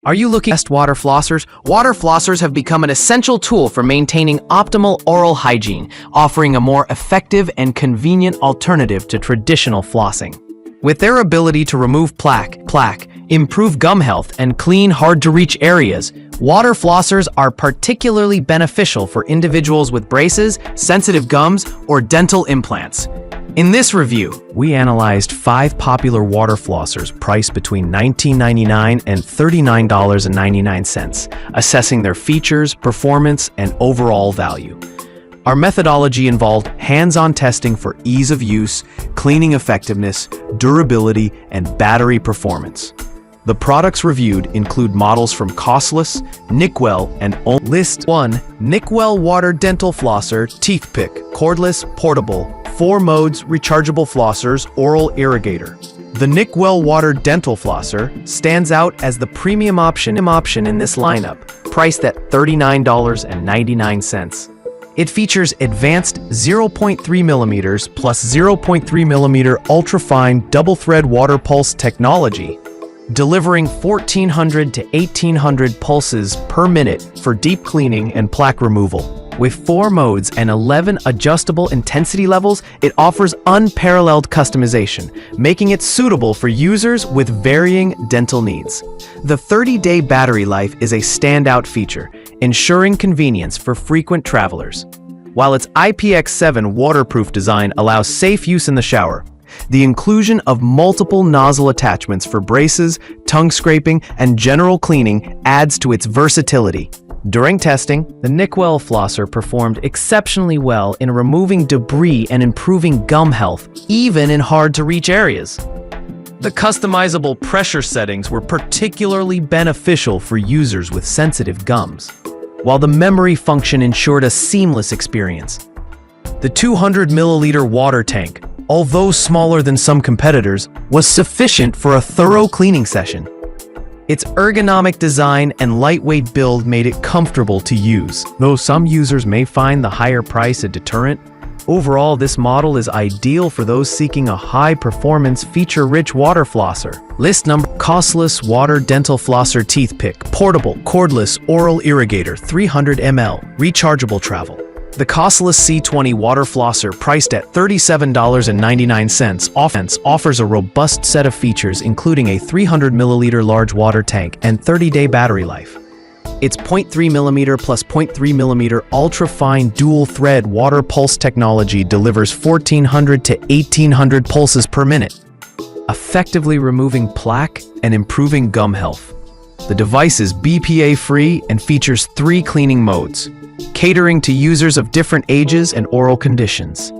Are you looking at water flossers? Water flossers have become an essential tool for maintaining optimal oral hygiene, offering a more effective and convenient alternative to traditional flossing. With their ability to remove plaque, improve gum health, and clean hard-to-reach areas, water flossers are particularly beneficial for individuals with braces, sensitive gums, or dental implants. In this review, we analyzed 5 popular water flossers priced between $19.99 and $39.99, assessing their features, performance, and overall value. Our methodology involved hands-on testing for ease of use, cleaning effectiveness, durability, and battery performance. The products reviewed include models from Costless, Nickwell, and List 1. Nickwell Water Dental Flosser Teeth Pick, Cordless, Portable, 4 modes, rechargeable flossers, oral irrigator. The Nickwell Water Dental Flosser stands out as the premium option in this lineup, priced at $39.99. It features advanced 0.3mm plus 0.3mm ultrafine double-thread water pulse technology, delivering 1,400 to 1,800 pulses per minute for deep cleaning and plaque removal. With 4 modes and 11 adjustable intensity levels, it offers unparalleled customization, making it suitable for users with varying dental needs. The 30-day battery life is a standout feature, ensuring convenience for frequent travelers. While its IPX7 waterproof design allows safe use in the shower, the inclusion of multiple nozzle attachments for braces, tongue scraping, and general cleaning adds to its versatility. During testing, the Nickwell flosser performed exceptionally well in removing debris and improving gum health, even in hard-to-reach areas. The customizable pressure settings were particularly beneficial for users with sensitive gums, while the memory function ensured a seamless experience. The 200-milliliter water tank, although smaller than some competitors, was sufficient for a thorough cleaning session. Its ergonomic design and lightweight build made it comfortable to use. Though some users may find the higher price a deterrent, overall this model is ideal for those seeking a high-performance, feature-rich water flosser. List number: Costless Water Dental Flosser Teeth Pick, Portable, Cordless, Oral Irrigator, 300 ml, Rechargeable Travel. The Costless C20 water flosser, priced at $37.99, offers a robust set of features including a 300-milliliter large water tank and 30-day battery life. Its 0.3mm plus 0.3mm ultra-fine dual-thread water pulse technology delivers 1,400 to 1,800 pulses per minute, effectively removing plaque and improving gum health. The device is BPA-free and features 3 cleaning modes, catering to users of different ages and oral conditions.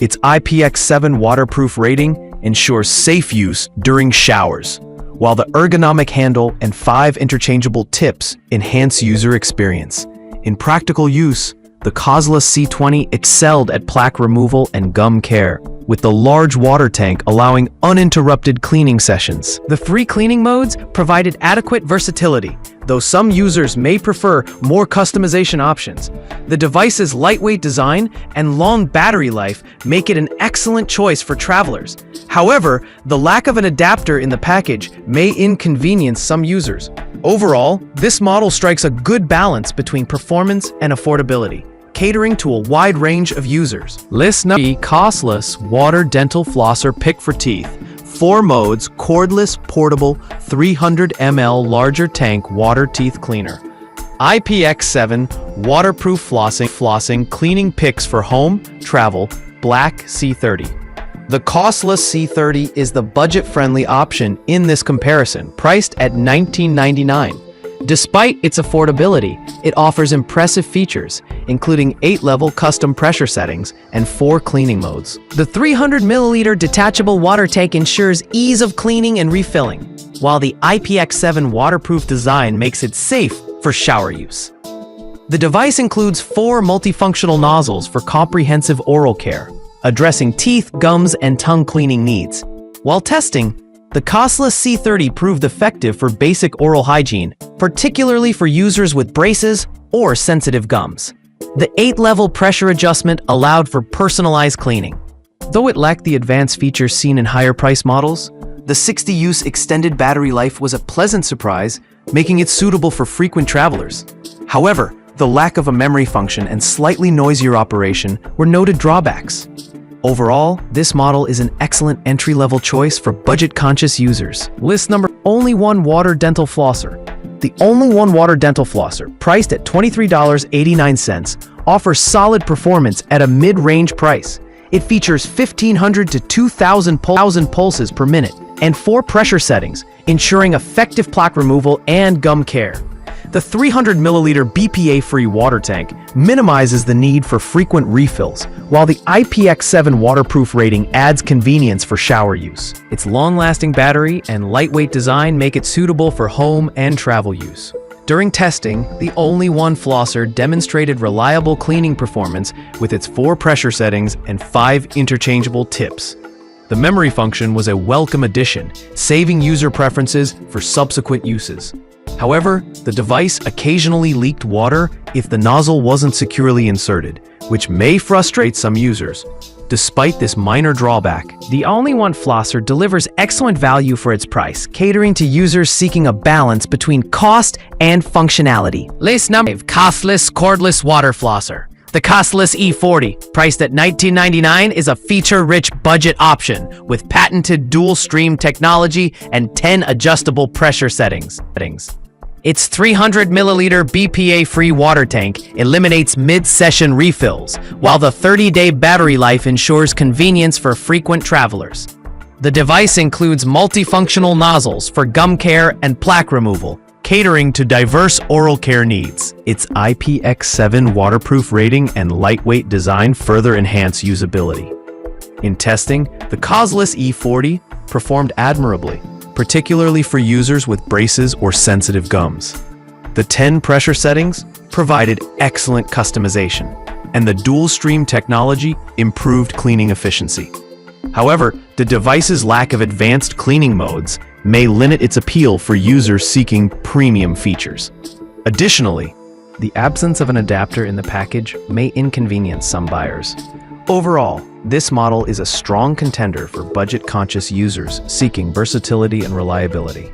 Its IPX7 waterproof rating ensures safe use during showers, while the ergonomic handle and 5 interchangeable tips enhance user experience. In practical use, the Costless C20 excelled at plaque removal and gum care, with the large water tank allowing uninterrupted cleaning sessions. The 3 cleaning modes provided adequate versatility, though some users may prefer more customization options. The device's lightweight design and long battery life make it an excellent choice for travelers. However, the lack of an adapter in the package may inconvenience some users. Overall, this model strikes a good balance between performance and affordability, catering to a wide range of users. List number: Costless Water Dental Flosser Pick for Teeth, 4 modes, cordless, portable, 300 ml larger tank water teeth cleaner. IPX7 waterproof flossing cleaning picks for home, travel, black C30. The Costless C30 is the budget-friendly option in this comparison, priced at $19.99. Despite its affordability, it offers impressive features, including 8-level custom pressure settings and 4 cleaning modes. The 300-milliliter detachable water tank ensures ease of cleaning and refilling, while the IPX7 waterproof design makes it safe for shower use. The device includes 4 multifunctional nozzles for comprehensive oral care, addressing teeth, gums, and tongue cleaning needs. While testing, the Costless C30 proved effective for basic oral hygiene, particularly for users with braces or sensitive gums. The 8-level pressure adjustment allowed for personalized cleaning. Though it lacked the advanced features seen in higher-priced models, the 60-use extended battery life was a pleasant surprise, making it suitable for frequent travelers. However, the lack of a memory function and slightly noisier operation were noted drawbacks. Overall, this model is an excellent entry-level choice for budget-conscious users. List number: Only One Water Dental Flosser. The Only One Water Dental Flosser, priced at $23.89, offers solid performance at a mid-range price. It features 1,500 to 2,000 pulses per minute and 4 pressure settings, ensuring effective plaque removal and gum care. The 300 milliliter BPA-free water tank minimizes the need for frequent refills, while the IPX7 waterproof rating adds convenience for shower use. Its long-lasting battery and lightweight design make it suitable for home and travel use. During testing, the Only One Flosser demonstrated reliable cleaning performance with its 4 pressure settings and 5 interchangeable tips. The memory function was a welcome addition, saving user preferences for subsequent uses. However, the device occasionally leaked water if the nozzle wasn't securely inserted, which may frustrate some users. Despite this minor drawback, the Only One Flosser delivers excellent value for its price, catering to users seeking a balance between cost and functionality. List number 5. Costless Cordless Water Flosser. The Costless E40, priced at $19.99, is a feature-rich budget option with patented dual-stream technology and 10 adjustable pressure settings. Its 300 milliliter BPA-free water tank eliminates mid-session refills, while the 30-day battery life ensures convenience for frequent travelers. The device includes multifunctional nozzles for gum care and plaque removal, catering to diverse oral care needs. Its IPX7 waterproof rating and lightweight design further enhance usability. In testing, the Costless E40 performed admirably, particularly for users with braces or sensitive gums. The 10 pressure settings provided excellent customization, and the dual-stream technology improved cleaning efficiency. However, the device's lack of advanced cleaning modes may limit its appeal for users seeking premium features. Additionally, the absence of an adapter in the package may inconvenience some buyers. Overall, this model is a strong contender for budget-conscious users seeking versatility and reliability.